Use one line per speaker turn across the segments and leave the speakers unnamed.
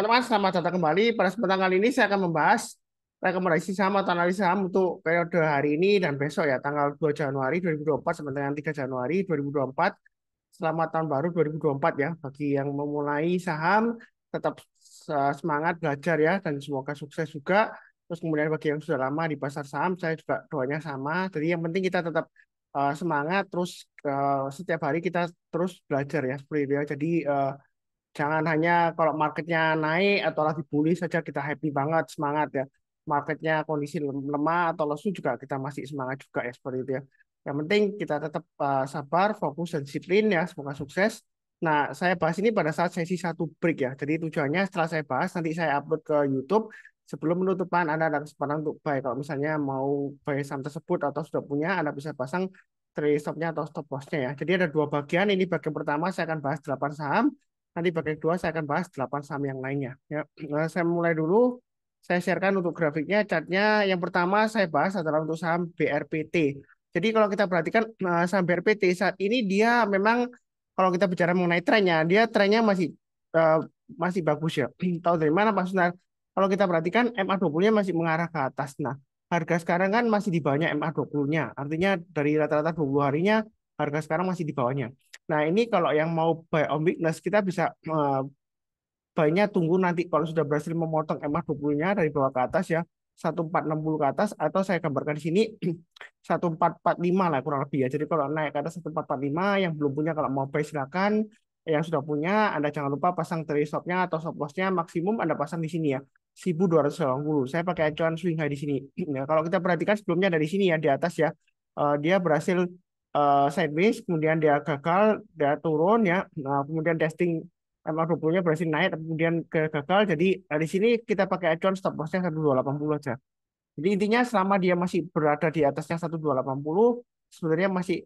Teman-teman, selamat datang kembali. Pada kesempatan kali ini saya akan membahas rekomendasi saham atau analisa saham untuk periode hari ini dan besok ya, tanggal 2 Januari 2024 sampai dengan 3 Januari 2024. Selamat tahun baru 2024 ya. Bagi yang memulai saham, tetap semangat belajar ya, dan semoga sukses juga. Terus kemudian bagi yang sudah lama di pasar saham, saya juga doanya sama. Jadi yang penting kita tetap semangat, terus setiap hari kita terus belajar ya, seperti itu ya. Jadi jangan hanya kalau marketnya naik atau lagi bullish saja kita happy banget, semangat ya. Marketnya kondisi lemah atau lesu juga kita masih semangat juga ya, seperti itu ya. Yang penting kita tetap sabar, fokus, dan disiplin ya. Semoga sukses. Nah, saya bahas ini pada saat sesi satu break ya. Jadi tujuannya setelah saya bahas, nanti saya upload ke YouTube. Sebelum penutupan, Anda ada kesempatan untuk buy. Kalau misalnya mau buy saham tersebut atau sudah punya, Anda bisa pasang trade stop-nya atau stop loss-nya ya. Jadi ada dua bagian. Ini bagian pertama saya akan bahas 8 saham. Nanti bagian kedua saya akan bahas 8 saham yang lainnya. Ya, nah, saya mulai dulu. Saya sharekan untuk grafiknya, chartnya. Yang pertama saya bahas adalah untuk saham BRPT. Jadi kalau kita perhatikan saham BRPT saat ini dia memang kalau kita bicara mengenai trennya masih eh, masih bagus ya. Tahu dari mana Pak Sunar? Kalau kita perhatikan MA20-nya masih mengarah ke atas. Nah, harga sekarang kan masih di bawahnya MA20-nya. Artinya dari rata-rata 20 harinya harga sekarang masih di bawahnya. Nah, ini kalau yang mau buy on weakness kita bisa buy-nya tunggu nanti kalau sudah berhasil memotong MA20-nya dari bawah ke atas ya, 1460 ke atas, atau saya gambarkan di sini 1445 lah kurang lebih ya. Jadi kalau naik ke atas 1445, yang belum punya kalau mau buy silakan. Yang sudah punya Anda jangan lupa pasang trade stop-nya atau stop loss-nya maksimum Anda pasang di sini ya. 1280. Saya pakai acuan swing high di sini. Ya, kalau kita perhatikan sebelumnya dari sini ya di atas ya, dia berhasil sideways, kemudian dia gagal, dia turun ya. Nah, kemudian testing MA20-nya berhasil naik, tapi kemudian gagal. Jadi di sini kita pakai acuan stop loss-nya 1280 aja. Jadi intinya selama dia masih berada di atasnya 1280, sebenarnya masih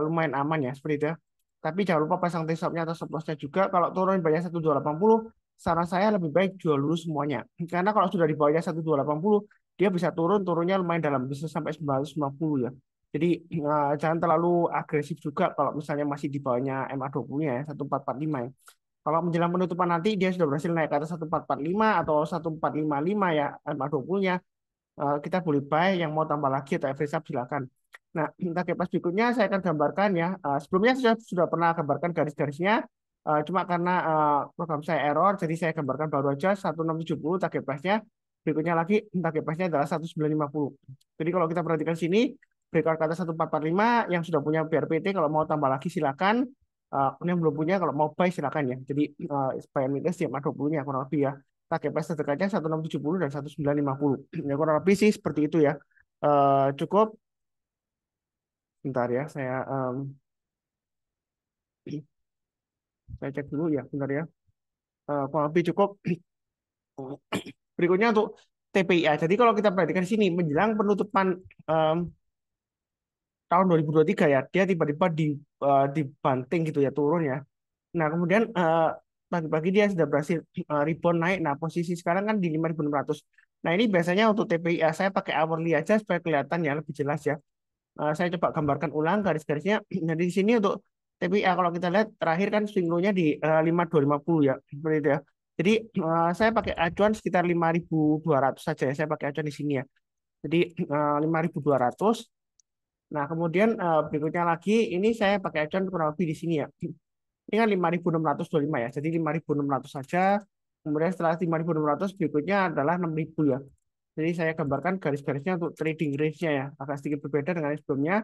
lumayan aman ya, seperti itu ya. Tapi jangan lupa pasang take stop-nya atau stop loss-nya juga. Kalau turun banyak 1280, saran saya lebih baik jual dulu semuanya. Karena kalau sudah di bawahnya 1280, dia bisa turunnya lumayan dalam, bisa sampai 950 ya. Jadi jangan terlalu agresif juga kalau misalnya masih di bawahnya MA20-nya ya, 1445 ya. Kalau menjelang penutupan nanti dia sudah berhasil naik ke atas 1445 atau 1455 ya MA20-nya, kita boleh buy, yang mau tambah lagi atau average up silakan. Nah, target pas berikutnya saya akan gambarkan ya. Sebelumnya saya sudah pernah gambarkan garis-garisnya, cuma karena program saya error, jadi saya gambarkan baru aja 1670 target price-nya. Berikutnya lagi target price-nya adalah 1950. Jadi kalau kita perhatikan sini, breakout ke atas 1445, yang sudah punya BRPT kalau mau tambah lagi silakan. Yang belum punya kalau mau buy silakan ya. Jadi buy and minus ya 20-nya kurang lebih ya. Target price terdekatnya 1670 dan 1950. Ya kurang lebih sih seperti itu ya. Cukup. Bentar ya, saya cek dulu ya, bentar ya. Kurang lebih cukup. Berikutnya untuk TPIA. Jadi kalau kita perhatikan di sini menjelang penutupan em, tahun 2023 ya, dia tiba-tiba dibanting gitu ya, turun ya. Nah, kemudian pagi-pagi dia sudah berhasil rebound naik. Nah, posisi sekarang kan di 5.600. Nah, ini biasanya untuk TPIA saya pakai hourly aja supaya kelihatan ya lebih jelas ya. Saya coba gambarkan ulang garis-garisnya. Jadi di sini untuk TPIA kalau kita lihat terakhir kan swing low-nya di 5250 ya. Seperti itu ya. Jadi saya pakai acuan sekitar 5.200 saja ya. Saya pakai acuan di sini ya. Jadi 5.200. Nah, kemudian berikutnya lagi ini saya pakai acuan kurang lebih di sini ya. Ini kan 5.625 ya. Jadi 5.600 saja. Kemudian setelah 5.600 berikutnya adalah 6.000 ya. Jadi saya gambarkan garis-garisnya untuk trading range-nya ya. Agak sedikit berbeda dengan yang sebelumnya.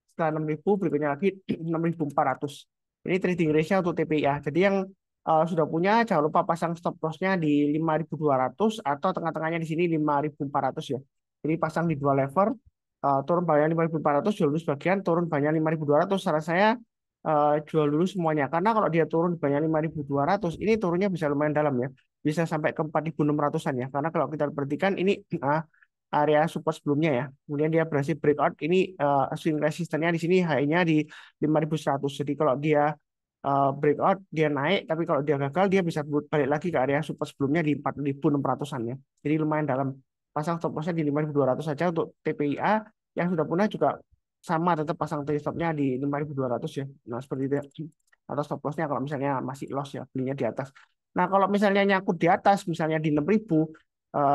Setelah 6.000 berikutnya lagi 6.400. Ini trading range-nya untuk TPIA. Jadi yang sudah punya jangan lupa pasang stop loss-nya di 5.200 atau tengah-tengahnya di sini 5.400 ya. Jadi pasang di dua level. Turun banyak 5.400, jual dulu sebagian, turun banyak 5.200. Saran saya jual dulu semuanya. Karena kalau dia turun banyak 5.200, ini turunnya bisa lumayan dalam ya. Bisa sampai ke 4.600-an ya. Karena kalau kita perhatikan ini area support sebelumnya ya. Kemudian dia berhasil breakout. Ini swing resistannya di sini high-nya di 5.100. Jadi kalau dia breakout, dia naik. Tapi kalau dia gagal, dia bisa balik lagi ke area support sebelumnya di 4.600-an ya. Jadi lumayan dalam. Pasang stop loss-nya di 5.200 saja untuk TPIA. Yang sudah punya juga sama, tetap pasang trade stop-nya di 5.200 ya. Nah, seperti itu ya. Atau stop loss-nya kalau misalnya masih loss ya, belinya di atas. Nah, kalau misalnya nyangkut di atas, misalnya di 6.000,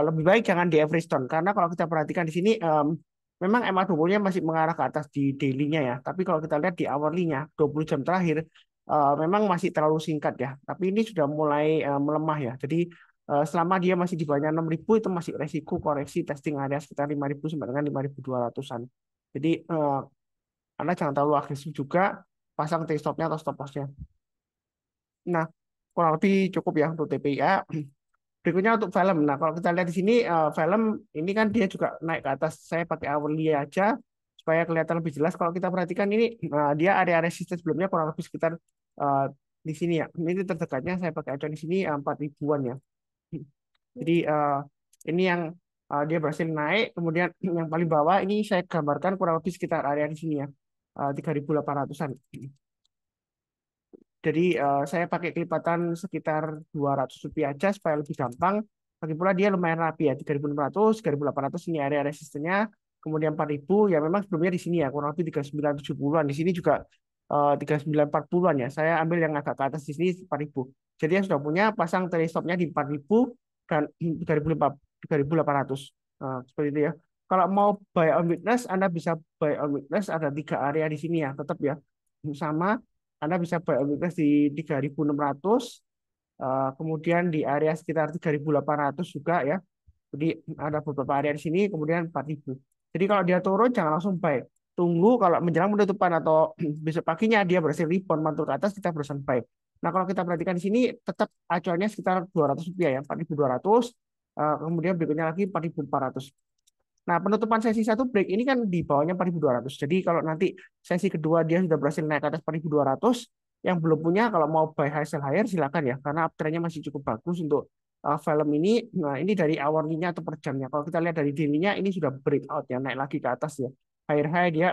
lebih baik jangan di average down. Karena kalau kita perhatikan di sini, memang EMA 20-nya masih mengarah ke atas di daily-nya ya. Tapi kalau kita lihat di hourly-nya, 20 jam terakhir, memang masih terlalu singkat ya. Tapi ini sudah mulai melemah ya. Jadi selama dia masih di bawah 6.000 itu masih resiko koreksi testing area sekitar 5.000 sampai dengan 5.200-an. Jadi Anda jangan terlalu agresif juga pasang T-stop-nya atau stop loss-nya. Nah, kurang lebih cukup ya untuk TPIA. Berikutnya untuk film. Nah, kalau kita lihat di sini, film ini kan dia juga naik ke atas. Saya pakai hourly aja supaya kelihatan lebih jelas. Kalau kita perhatikan ini, dia area resisten sebelumnya kurang lebih sekitar eh, di sini ya. Ini terdekatnya saya pakai acuan di sini 4 ribuan ya. Jadi ini yang dia berhasil naik. Kemudian yang paling bawah ini saya gambarkan kurang lebih sekitar area di sini ya. 3.800-an. Jadi saya pakai kelipatan sekitar Rp200 aja supaya lebih gampang. Lagi pula dia lumayan rapi ya, 3.600, 3.800 ini area resistennya. Kemudian 4.000 ya memang sebelumnya di sini ya, kurang lebih 3970-an. Di sini juga 3940-an ya. Saya ambil yang agak ke atas di sini 4.000. Jadi yang sudah punya pasang teleskopnya di 4.000 dan 3.800. Seperti itu ya. Kalau mau buy on weakness, Anda bisa buy on weakness ada 3 area di sini ya, tetap ya. Sama anda bisa buy obligasi di 3.600, kemudian di area sekitar 3.800 juga ya. Jadi ada beberapa area di sini, kemudian 4.000. Jadi kalau dia turun jangan langsung buy. Tunggu kalau menjelang penutupan atau besok paginya dia berhasil rebound mantul ke atas, kita berusaha buy. Nah, kalau kita perhatikan di sini tetap acuannya sekitar Rp200 ya, 4.200. Kemudian berikutnya lagi 4.400. Nah, penutupan sesi satu break ini kan di bawahnya 4.200. Jadi kalau nanti sesi kedua dia sudah berhasil naik ke atas 4.200, yang belum punya kalau mau buy high sell higher silakan ya, karena uptrendnya masih cukup bagus untuk film ini. Nah, ini dari hourly-nya atau per jamnya. Kalau kita lihat dari daily-nya ini sudah breakout ya, naik lagi ke atas ya. Higher high dia.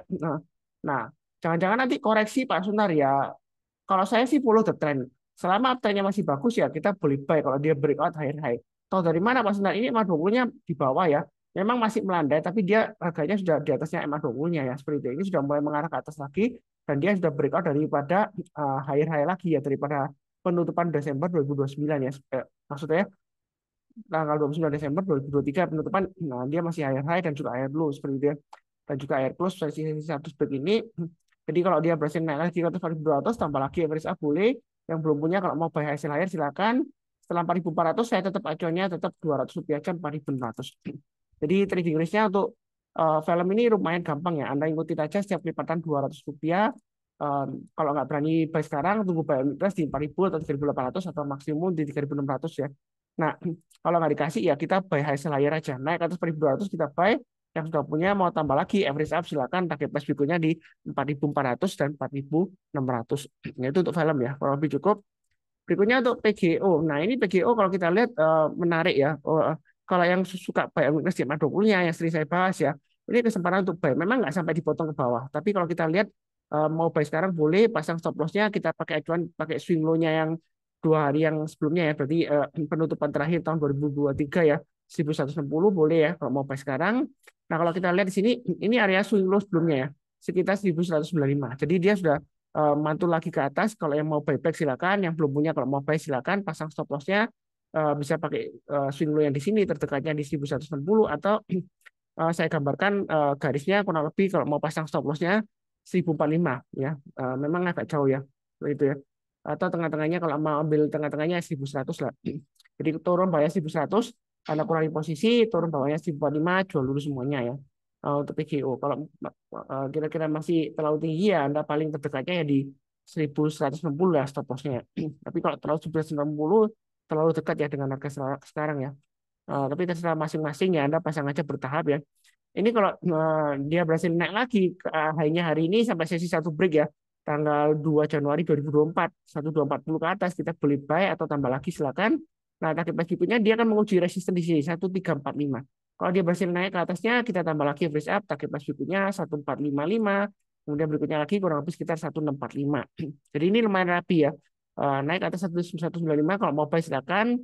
Nah, jangan-jangan nanti koreksi Pak Sunar ya. Kalau saya sih follow the trend. Selama uptrendnya masih bagus ya kita boleh buy kalau dia breakout higher high. Tahu dari mana Pak Sunar? Ini MA20-nya di bawah ya. Memang masih melandai, tapi dia harganya sudah di atasnya MA20-nya ya. Seperti itu. Ini sudah mulai mengarah ke atas lagi. Dan dia sudah breakout daripada higher high lagi ya. Daripada penutupan Desember 2029 ya. Maksudnya tanggal 29 Desember 2023 penutupan. Nah, dia masih higher high dan juga higher low. Seperti itu ya. Dan juga higher close versi 100 ini. Jadi kalau dia berhasil naik lagi ke atas 4.200, tambah lagi average up boleh. Yang belum punya kalau mau buy hasil higher silakan. Setelah 4.400 saya tetap acuannya tetap Rp200 aja 4.600. Jadi trading range-nya untuk film ini lumayan gampang ya. Anda ikutin aja setiap lipatan Rp200. Kalau nggak berani buy sekarang, tunggu buy interest di 4.000 atau 3.800 atau maksimum di 3.600 ya. Nah, kalau nggak dikasih ya kita buy hasil higher aja. Naik ke atas 4.200 kita buy. Yang sudah punya mau tambah lagi average up silakan target price berikutnya di 4.400 dan 4.600. Nah, itu untuk film ya. Kalau lebih cukup. Berikutnya untuk PGO. Nah, ini PGO kalau kita lihat menarik ya. Kalau yang suka buy weakness di 20-nya yang sering saya bahas ya, ini kesempatan untuk buy. Memang nggak sampai dipotong ke bawah. Tapi kalau kita lihat mau buy sekarang boleh pasang stop loss-nya kita pakai acuan pakai swing low-nya yang 2 hari yang sebelumnya ya. Berarti penutupan terakhir tahun 2023 ya. 1160 boleh ya kalau mau buy sekarang. Nah, kalau kita lihat di sini ini area swing low sebelumnya ya. Sekitar 1195. Jadi dia sudah mantul lagi ke atas. Kalau yang mau buyback silakan, yang belum punya kalau mau buy silakan pasang stop loss-nya bisa pakai swing low yang di sini terdekatnya di 1160 atau saya gambarkan garisnya kurang lebih kalau mau pasang stop loss-nya 1045 ya. Memang agak jauh ya. Itu ya. Atau tengah-tengahnya kalau mau ambil tengah-tengahnya 1100 lah. Jadi turun bawahnya 1100 karena kurangi posisi, turun bawahnya 1045 jual dulu semuanya ya. Untuk PGO. Kalau kira-kira masih terlalu tinggi ya Anda paling terdekatnya ya di 1160 lah stop loss-nya. Tapi kalau terlalu 1160 terlalu dekat ya dengan harga sekarang ya. Tapi terserah masing-masing ya Anda pasang aja bertahap ya. Ini kalau dia berhasil naik lagi hanya hari ini sampai sesi satu break ya. Tanggal 2 Januari 2024, 1240 ke atas kita boleh buy atau tambah lagi silakan. Nah, target price berikutnya dia akan menguji resisten di sini 1345. Kalau dia berhasil naik ke atasnya, kita tambah lagi average up, target price berikutnya 1455, kemudian berikutnya lagi kurang lebih sekitar 1645. Jadi ini lumayan rapi ya. Naik ke atas 1195, kalau mau buy silakan.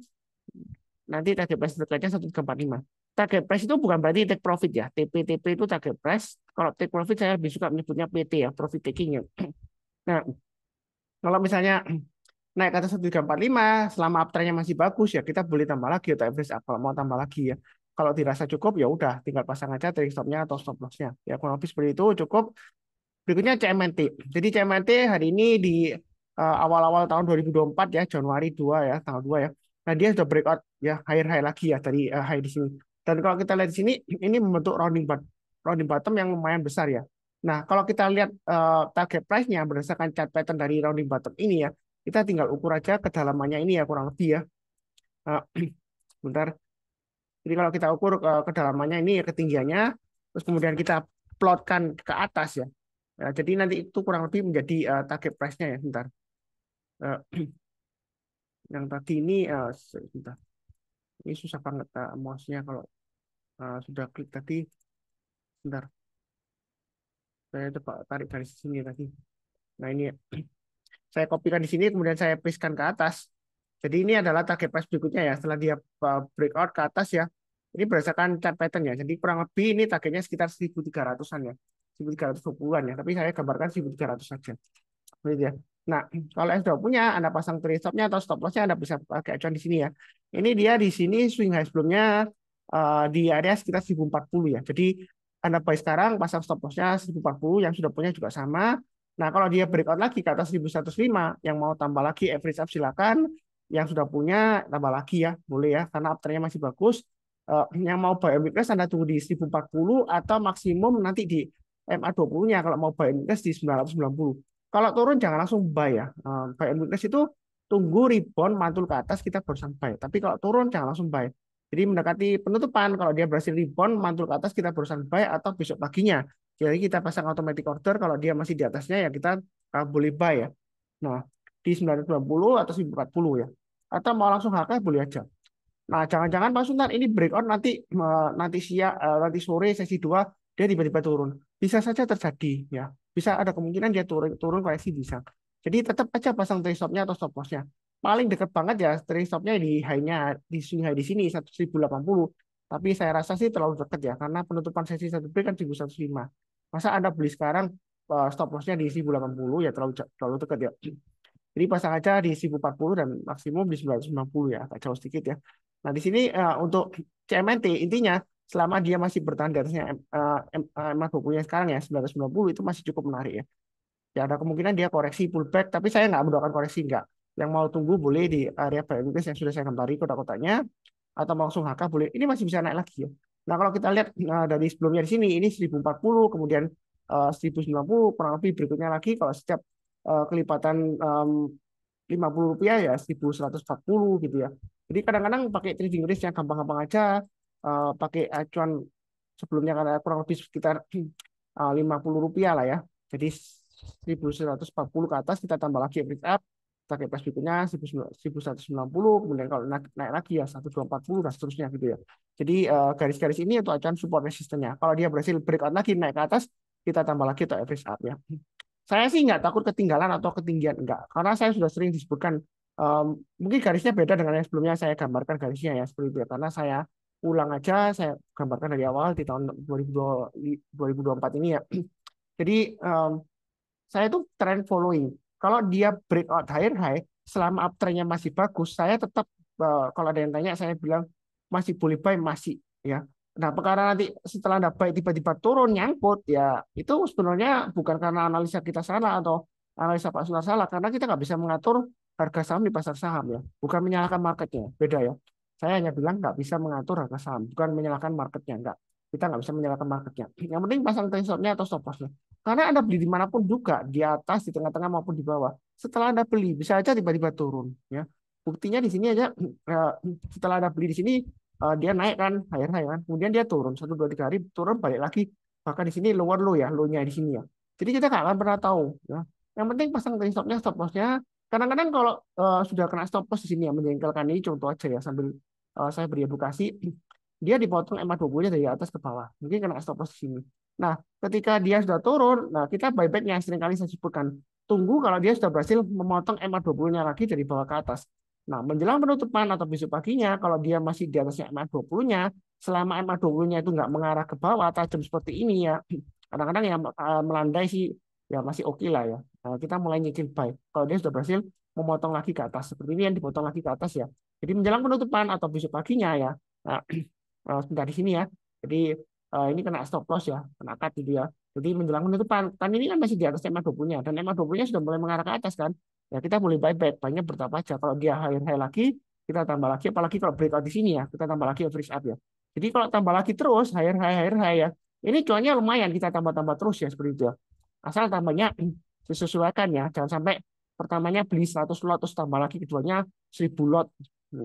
Nanti target price terkecil 1345. Target price itu bukan berarti take profit ya. TP itu target price. Kalau take profit saya lebih suka menyebutnya PT ya, profit taking ya. Nah, kalau misalnya naik ke atas 1345 selama uptrendnya masih bagus ya kita boleh tambah lagi atau average up kalau mau tambah lagi ya. Kalau dirasa cukup ya udah tinggal pasang aja trailing stopnya atau stop lossnya. Ya kurang lebih seperti itu cukup. Berikutnya CMNT. Jadi CMNT hari ini di awal-awal tahun 2024 ya Januari 2 ya tanggal 2 ya. Nah dia sudah breakout ya higher high lagi ya dari high di sini. Dan kalau kita lihat di sini ini membentuk rounding bottom yang lumayan besar ya. Nah kalau kita lihat target price-nya berdasarkan chart pattern dari rounding bottom ini ya, kita tinggal ukur aja kedalamannya ini ya kurang lebih ya. Eh, Bentar. Jadi kalau kita ukur kedalamannya ini ketinggiannya, terus kemudian kita plotkan ke atas ya. Ya, jadi nanti itu kurang lebih menjadi target price-nya ya. Bentar. Eh, yang tadi ini sebentar. Ini susah banget mouse-nya kalau sudah klik tadi. Bentar. Saya coba tarik dari sini tadi. Nah ini ya. Saya kopikan di sini kemudian saya paste-kan ke atas. Jadi ini adalah target price berikutnya ya. Setelah dia breakout ke atas ya. Ini berdasarkan chart pattern ya. Jadi kurang lebih ini targetnya sekitar 1300-an ya. 1320-an ya. Tapi saya gambarkan 1300 saja. Gitu ya. Nah, kalau S2 punya, Anda pasang trade stop-nya atau stop loss-nya Anda bisa pakai acuan di sini ya. Ini dia di sini swing high sebelumnya di area sekitar 1040 ya. Jadi Anda buy sekarang pasang stop loss-nya 1040 yang sudah punya juga sama. Nah, kalau dia breakout lagi ke atas 1105 yang mau tambah lagi average up silakan. Yang sudah punya tambah lagi ya, boleh ya karena uptrend-nya masih bagus. Yang mau buy weakness Anda tunggu di 1040 atau maksimum nanti di MA20-nya kalau mau buy weakness di 990. Kalau turun jangan langsung buy ya. Buy and weakness itu tunggu rebound mantul ke atas kita barusan buy. Tapi kalau turun jangan langsung buy. Jadi mendekati penutupan kalau dia berhasil rebound mantul ke atas kita barusan buy atau besok paginya. Jadi kita pasang automatic order kalau dia masih di atasnya ya kita boleh buy ya. Nah, di 990 atau 1040 ya. Atau mau langsung HK boleh aja. Nah, jangan-jangan Pak Sultan ini breakout nanti siang nanti sore sesi 2 dia tiba-tiba turun. Bisa saja terjadi ya. Bisa ada kemungkinan dia turun turun koreksi bisa. Jadi tetap aja pasang trade stop-nya atau stop loss-nya. Paling dekat banget ya trade stop-nya di high-nya di swing high di sini 1080. Tapi saya rasa sih terlalu dekat ya karena penutupan sesi satu break kan 1105. Masa Anda beli sekarang stop loss-nya di 1080 ya terlalu dekat ya. Jadi pasang aja di 1040 dan maksimum di 990 ya, agak jauh sedikit ya. Nah, di sini untuk CMNT intinya selama dia masih bertahan di atasnya MA20-nya sekarang ya 990 itu masih cukup menarik ya. Ya ada kemungkinan dia koreksi pullback, tapi saya nggak mendoakan koreksi nggak. Yang mau tunggu boleh di area buy and yang sudah saya gambari kotak-kotaknya atau langsung HK boleh. Ini masih bisa naik lagi ya. Nah, kalau kita lihat dari sebelumnya di sini ini 1040 kemudian 1090 kurang lebih berikutnya lagi kalau setiap kelipatan Rp50 ya 1140 gitu ya. Jadi kadang-kadang pakai trading risk yang gampang-gampang aja, pakai acuan sebelumnya karena kurang lebih sekitar Rp50 lah ya. Jadi 1140 ke atas kita tambah lagi average up, pakai price berikutnya 1190, kemudian kalau naik lagi ya 1240 dan seterusnya gitu ya. Jadi garis-garis ini untuk acuan support resistennya. Kalau dia berhasil breakout lagi naik ke atas, kita tambah lagi untuk average up ya. Saya sih nggak takut ketinggalan atau ketinggian enggak, karena saya sudah sering disebutkan mungkin garisnya beda dengan yang sebelumnya saya gambarkan garisnya ya seperti itu ya. Karena saya ulang aja, saya gambarkan dari awal di tahun 2024 ini ya. Jadi saya itu trend following. Kalau dia breakout higher high, selama uptrendnya masih bagus, saya tetap kalau ada yang tanya, saya bilang masih boleh buy masih ya. Nah, perkara nanti setelah Anda buy tiba-tiba turun nyangkut ya itu sebenarnya bukan karena analisa kita salah atau analisa Pak Sunar salah karena kita nggak bisa mengatur harga saham di pasar saham ya. Bukan menyalahkan marketnya, beda ya. Saya hanya bilang nggak bisa mengatur harga saham, bukan menyalahkan marketnya, nggak. Kita nggak bisa menyalahkan marketnya. Yang penting pasang trend stop-nya atau stop loss-nya. Karena Anda beli dimanapun juga, di atas, di tengah-tengah maupun di bawah. Setelah Anda beli, bisa aja tiba-tiba turun. Ya, buktinya di sini aja. Setelah Anda beli di sini, dia naik kan, higher high kan. Kemudian dia turun 1 2 3 hari, turun balik lagi. Bahkan di sini lower low ya, low-nya di sini ya. Jadi kita nggak akan pernah tahu. Ya. Yang penting pasang trend stop-nya, stop loss-nya. Kadang-kadang kalau sudah kena stop loss di sini ya, menjengkelkan ini contoh aja ya sambil saya beri edukasi. Dia dipotong MA20-nya dari atas ke bawah. Mungkin kena stop loss di sini. Nah, ketika dia sudah turun, nah kita buyback-nya seringkali saya sebutkan. Tunggu kalau dia sudah berhasil memotong MA20-nya lagi dari bawah ke atas. Nah, menjelang penutupan atau besok paginya, kalau dia masih di atasnya MA20-nya, selama MA20-nya itu nggak mengarah ke bawah, tajam seperti ini ya, kadang-kadang yang melandai sih ya masih oke lah ya. Nah, kita mulai nyicil buy. Kalau dia sudah berhasil memotong lagi ke atas. Seperti ini yang dipotong lagi ke atas ya. Jadi menjelang penutupan atau besok paginya ya. Nah, sebentar di sini ya. Jadi ini kena stop loss ya, kena cut gitu ya. Jadi menjelang penutupan, kan ini kan masih di atas MA20-nya dan MA20-nya sudah mulai mengarah ke atas kan. Ya kita boleh buy back, banyak bertapa aja. Kalau dia high lagi, kita tambah lagi. Apalagi kalau breakout di sini ya, kita tambah lagi average up ya. Jadi kalau tambah lagi terus higher ya, ini cuannya lumayan kita tambah-tambah terus ya seperti itu ya. Asal tambahnya disesuaikan ya, jangan sampai pertamanya beli 100 lot terus tambah lagi keduanya 1000 lot.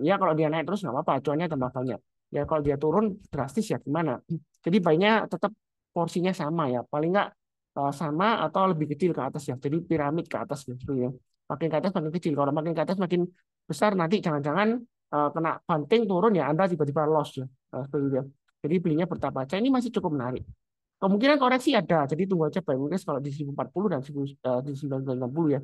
Ya kalau dia naik terus nggak apa-apa, cuannya tambah banyak. Ya kalau dia turun drastis ya gimana? Jadi baiknya tetap porsinya sama ya, paling nggak sama atau lebih kecil ke atas ya. Jadi piramid ke atas ya, seperti ya. Makin ke atas makin kecil. Kalau makin ke atas makin besar nanti jangan-jangan kena banting turun ya, Anda tiba-tiba loss ya. Seperti itu ya. Jadi belinya bertapa aja. Ini masih cukup menarik. Kemungkinan koreksi ada, jadi tunggu aja buy weakness kalau di 1040 dan di 1960 ya.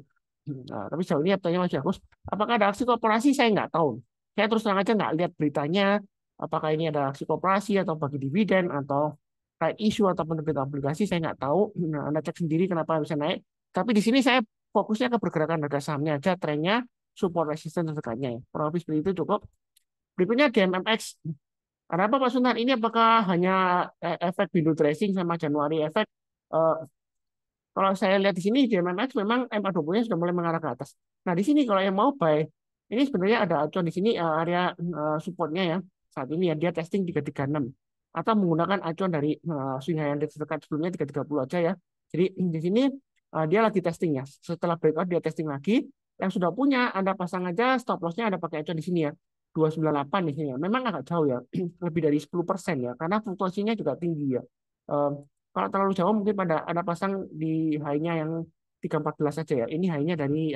Nah, tapi sejauh ini apanya masih bagus. Apakah ada aksi korporasi? Saya nggak tahu. Saya terus terang aja nggak lihat beritanya. Apakah ini ada aksi korporasi atau bagi dividen atau right issue atau penerbit obligasi? Saya nggak tahu. Nah, Anda cek sendiri kenapa bisa naik. Tapi di sini saya fokusnya ke pergerakan harga sahamnya aja, trennya, support resistance terdekat ya. Kurang lebih seperti itu cukup. Berikutnya DMMX. Karena apa Pak Sunan? Ini apakah hanya efek window dressing sama Januari efek? Eh, Kalau saya lihat di sini di MMX memang MA20-nya sudah mulai mengarah ke atas. Nah, di sini kalau yang mau buy, ini sebenarnya ada acuan di sini area supportnya ya. Saat ini ya dia testing 336 atau menggunakan acuan dari swing high and terdekat sebelumnya 330 aja ya. Jadi di sini dia lagi testing ya. Setelah breakout dia testing lagi. Yang sudah punya Anda pasang aja stop loss-nya ada pakai acuan di sini ya. 298 di sini ya. Memang agak jauh ya. Lebih dari 10% ya karena fluktuasinya juga tinggi ya. Eh, Kalau terlalu jauh mungkin pada Anda pasang di high-nya yang 314 saja ya. Ini high-nya dari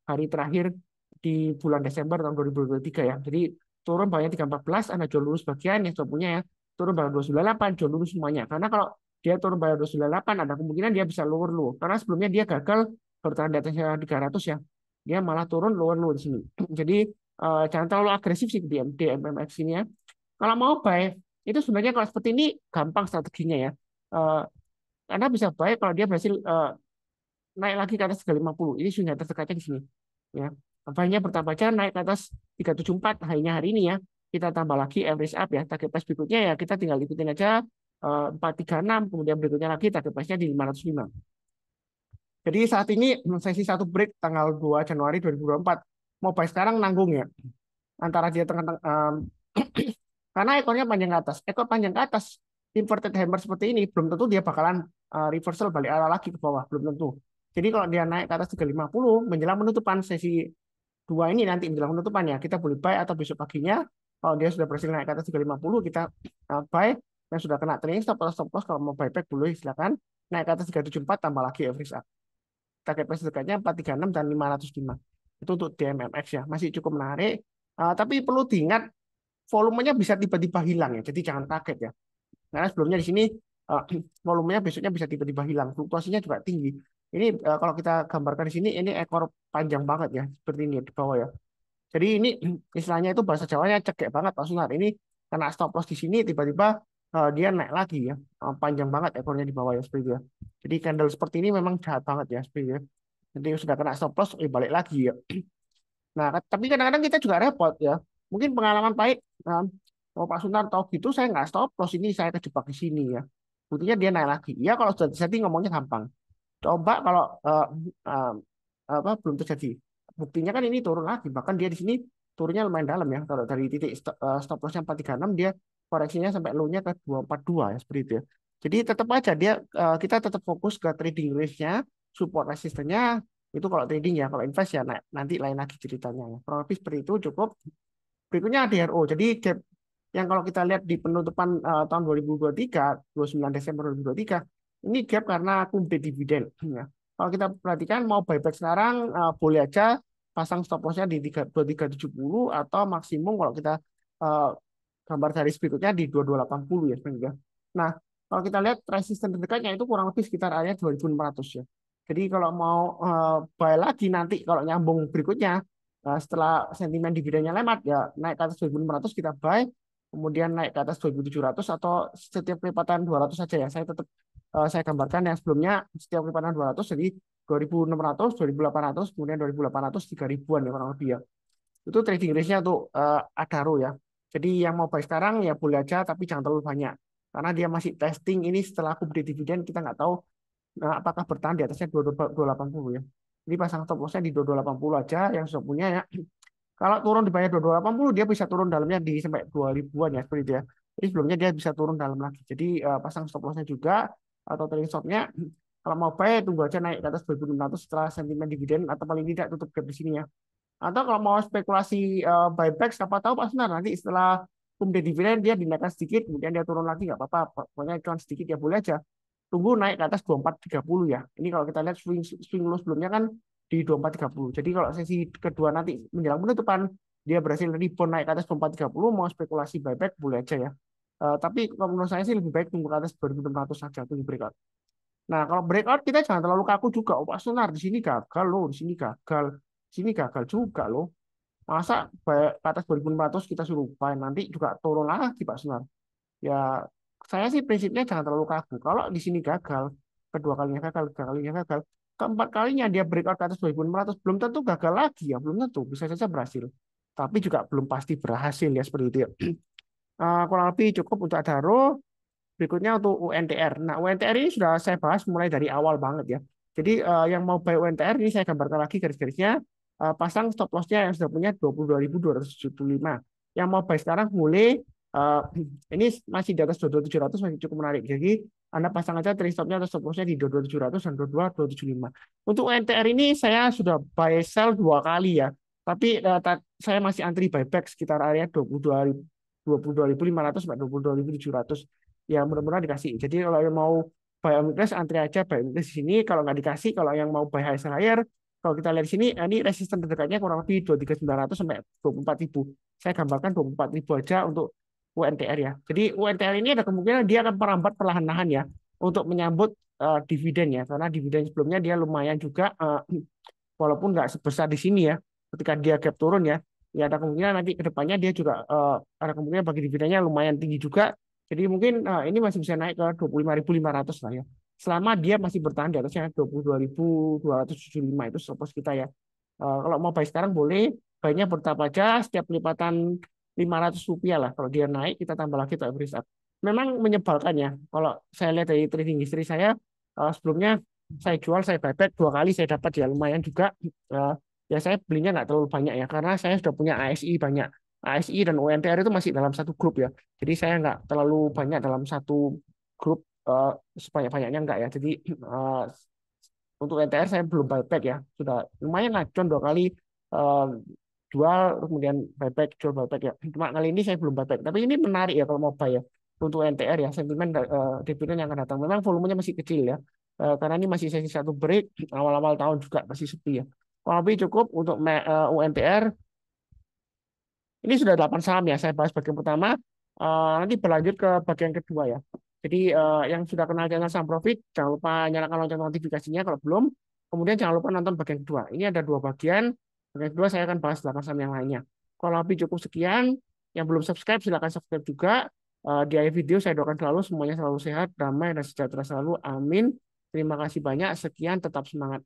hari terakhir di bulan Desember tahun 2023 ya. Jadi turun banyak 314, Anda jual lurus bagian yang sudah punya ya. Turun banyak 298, jual lurus semuanya. Karena kalau dia turun banyak 298, ada kemungkinan dia bisa lower low. Karena sebelumnya dia gagal bertahan di atasnya 300 ya. Dia malah turun lower low di sini. Jadi jangan terlalu agresif sih di MMX ini ya. Kalau mau buy, itu sebenarnya kalau seperti ini gampang strateginya ya. Eh, Anda bisa buy kalau dia berhasil naik lagi ke atas 350. Ini sudah terdekatnya di sini. Ya. Buy-nya bertambah aja naik ke atas 374 high-nya hari ini ya. Kita tambah lagi average up ya. Target price berikutnya ya kita tinggal ikutin aja 436. Kemudian berikutnya lagi target price-nya di 505. Jadi saat ini sesi satu break tanggal 2 Januari 2024. Mau buy sekarang nanggung ya. Antara dia tengah karena ekornya panjang ke atas. Ekor panjang ke atas inverted hammer seperti ini belum tentu dia bakalan reversal balik arah lagi ke bawah, belum tentu. Jadi kalau dia naik ke atas 350 menjelang penutupan sesi 2 ini nanti menjelang penutupan ya, kita boleh buy atau besok paginya kalau dia sudah berhasil naik ke atas 350 kita buy, yang sudah kena trailing stop atau stop loss kalau mau buyback boleh silakan. Naik ke atas 374 tambah lagi average up. Target price dekatnya 436 dan 505. Itu untuk DMMX ya, masih cukup menarik. Tapi perlu diingat volumenya bisa tiba-tiba hilang ya. Jadi jangan kaget ya. Karena sebelumnya di sini uh, volumenya besoknya bisa tiba-tiba hilang. Fluktuasinya juga tinggi. Ini kalau kita gambarkan di sini ini ekor panjang banget ya, seperti ini di bawah ya. Jadi ini istilahnya itu bahasa Jawanya cekek banget Pak Sunar. Ini kena stop loss di sini tiba-tiba dia naik lagi ya. Panjang banget ekornya di bawah ya seperti itu ya. Jadi candle seperti ini memang jahat banget ya seperti itu ya. Jadi sudah kena stop loss balik lagi ya. Nah, tapi kadang-kadang kita juga repot ya. Mungkin pengalaman baik, kalau Pak Sunar tahu gitu, saya nggak stop loss ini, saya kejebak di sini ya. Buktinya dia naik lagi. Ya kalau sudah terjadi ngomongnya gampang. Coba kalau uh, apa belum terjadi. Buktinya kan ini turun lagi. Bahkan dia di sini turunnya lumayan dalam ya. Kalau dari titik stop lossnya 436 dia koreksinya sampai low-nya ke 242 ya seperti itu ya. Jadi tetap aja dia kita tetap fokus ke trading range-nya, support resistennya itu kalau trading ya. Kalau invest ya nanti lain lagi ceritanya ya. Kurang lebih seperti itu cukup. Berikutnya DRO. Jadi gap yang kalau kita lihat di penutupan tahun 2023, 29 Desember 2023, ini gap karena kumpe dividen. Ya. Kalau kita perhatikan mau buyback sekarang boleh aja pasang stop loss-nya di 2370 atau maksimum kalau kita uh, gambar garis berikutnya di 2280 ya sebenarnya. Nah, kalau kita lihat resisten terdekatnya itu kurang lebih sekitar area 2400 ya. Jadi kalau mau buy lagi nanti kalau nyambung berikutnya setelah sentimen dividennya lewat ya naik ke atas 2500 kita buy, kemudian naik ke atas 2700 atau setiap kelipatan 200 saja ya. Saya tetap saya gambarkan yang sebelumnya setiap kelipatan 200 jadi 2.600, 2.800, kemudian 2.800, 3.000-an ya kurang lebih ya. Itu trading range-nya untuk Adaro ya. Jadi yang mau buy sekarang ya boleh aja, tapi jangan terlalu banyak. Karena dia masih testing ini setelah aku beli dividen, kita nggak tahu apakah bertahan di atasnya 2280 ya. Jadi pasang stop loss-nya di 2280 aja yang sudah punya ya. Kalau turun di bawah 2280 dia bisa turun dalamnya di sampai 2000-an ya seperti itu ya. Jadi sebelumnya dia bisa turun dalam lagi. Jadi pasang stop loss-nya juga atau trading stop-nya kalau mau buy tunggu aja naik ke atas 2.600 setelah sentimen dividen atau paling tidak tutup gap di sini ya. Atau kalau mau spekulasi buyback, siapa tahu Pak Sunar nanti setelah kemudian dividen dia dinaikkan sedikit, kemudian dia turun lagi nggak apa-apa. Pokoknya cuma sedikit ya boleh aja. Tunggu naik ke atas 2430 ya. Ini kalau kita lihat swing low sebelumnya kan di 2430. Jadi kalau sesi kedua nanti menjelang penutupan dia berhasil rebound naik ke atas 2430, mau spekulasi buyback boleh aja ya. Tapi kalau menurut saya sih lebih baik tunggu ke atas 2600 saja tunggu breakout. Nah, kalau breakout kita jangan terlalu kaku juga. Oh, Pak Sunar di sini gagal loh, di sini gagal. Di sini gagal juga loh. Masa ke atas 2.400 kita suruh buy, nanti juga turun lagi Pak Sunar. Ya, saya sih prinsipnya jangan terlalu kaku. Kalau di sini gagal, kedua kalinya gagal, tiga kalinya gagal, keempat kalinya dia breakout ke atas 2.400, belum tentu gagal lagi ya, belum tentu. Bisa saja berhasil. Tapi juga belum pasti berhasil ya seperti itu ya. Kurang lebih cukup untuk Adaro. Berikutnya untuk UNTR. Nah, UNTR ini sudah saya bahas mulai dari awal banget ya. Jadi yang mau buy UNTR ini saya gambarkan lagi garis-garisnya. Pasang stop loss-nya yang sudah punya 22.275. Yang mau buy sekarang mulai ini masih di atas 22.700 masih cukup menarik. Jadi Anda pasang aja trade stop-nya atau stop loss-nya di 22.700 dan 22.275. Untuk UNTR ini saya sudah buy sell 2 kali ya. Tapi saya masih antri buyback sekitar area 22.500 sampai 22.700 ya mudah-mudahan dikasih. Jadi kalau yang mau buy omnibus antri aja buy omnibus di sini. Kalau nggak dikasih, kalau yang mau buy high sell higher, kalau kita lihat di sini, ini resisten terdekatnya kurang lebih 23.900 sampai 24.000. Saya gambarkan 24.000 aja untuk UNTR ya. Jadi UNTR ini ada kemungkinan dia akan merambat perlahan-lahan ya untuk menyambut dividen ya. Karena dividen sebelumnya dia lumayan juga walaupun nggak sebesar di sini ya. Ketika dia gap turun ya, ya ada kemungkinan nanti ke depannya dia juga ada kemungkinan bagi dividennya lumayan tinggi juga. Jadi mungkin ini masih bisa naik ke 25.500 lah ya. Selama dia masih bertahan di atasnya 22.275 itu stop kita ya. Kalau mau buy sekarang boleh, buy-nya bertahap aja setiap lipatan Rp500 lah. Kalau dia naik kita tambah lagi untuk average up. Memang menyebalkan ya. Kalau saya lihat dari trading history saya sebelumnya saya jual, saya buyback 2 kali saya dapat ya lumayan juga. Ya saya belinya nggak terlalu banyak ya karena saya sudah punya ASI banyak. ASI dan UNTR itu masih dalam satu grup ya. Jadi saya nggak terlalu banyak dalam satu grup sebanyak-banyaknya enggak ya. Jadi untuk NTR saya belum buyback ya. Sudah lumayan lah, John 2 kali jual kemudian buyback, jual buyback ya. Cuma kali ini saya belum buyback. Tapi ini menarik ya kalau mau buy ya. Untuk NTR ya, sentimen dividen yang akan datang. Memang volumenya masih kecil ya. Karena ini masih sesi satu break, awal-awal tahun juga masih sepi ya. Kalau lebih cukup untuk UNTR. Ini sudah 8 saham ya, saya bahas bagian pertama. Nanti berlanjut ke bagian kedua ya. Jadi yang sudah kenal channel Saham Profit, jangan lupa nyalakan lonceng notifikasinya kalau belum. Kemudian jangan lupa nonton bagian kedua. Ini ada 2 bagian. Bagian kedua saya akan bahas 8 saham yang lainnya. Kalau lebih cukup sekian. Yang belum subscribe silakan subscribe juga. Di akhir video saya doakan selalu semuanya selalu sehat, damai, dan sejahtera selalu. Amin. Terima kasih banyak. Sekian, tetap semangat.